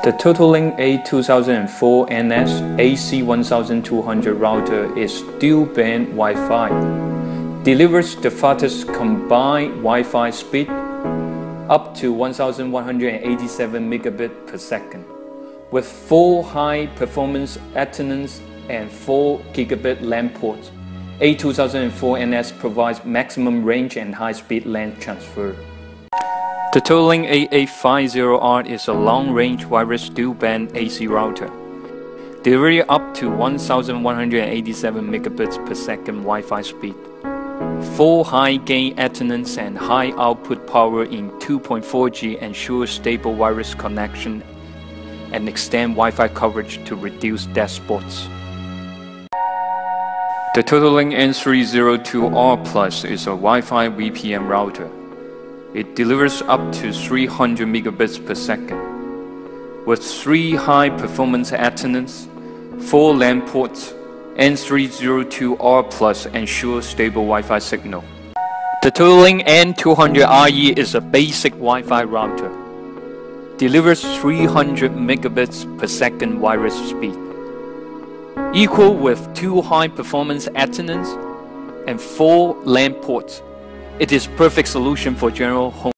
The TOTOLINK A2004NS AC1200 router is dual-band Wi-Fi. Delivers the fastest combined Wi-Fi speed up to 1187 megabit per second, with 4 high-performance Ethernet and 4 gigabit LAN ports. A2004NS provides maximum range and high-speed LAN transfer. The TOTOLINK A850R is a long-range wireless dual-band AC router, delivering up to 1187 megabits per second Wi-Fi speed, 4 high-gain Ethernet and high output power in 2.4G ensures stable wireless connection and extend Wi-Fi coverage to reduce dead spots. The TOTOLINK N302R Plus is a Wi-Fi VPN router. It delivers up to 300 megabits per second, with 3 high-performance Ethernets, 4 LAN ports. N302R Plus ensures stable Wi-Fi signal. The TOTOLINK N200RE is a basic Wi-Fi router. Delivers 300 megabits per second wireless speed, equal with 2 high-performance Ethernets and 4 LAN ports. It is perfect solution for general home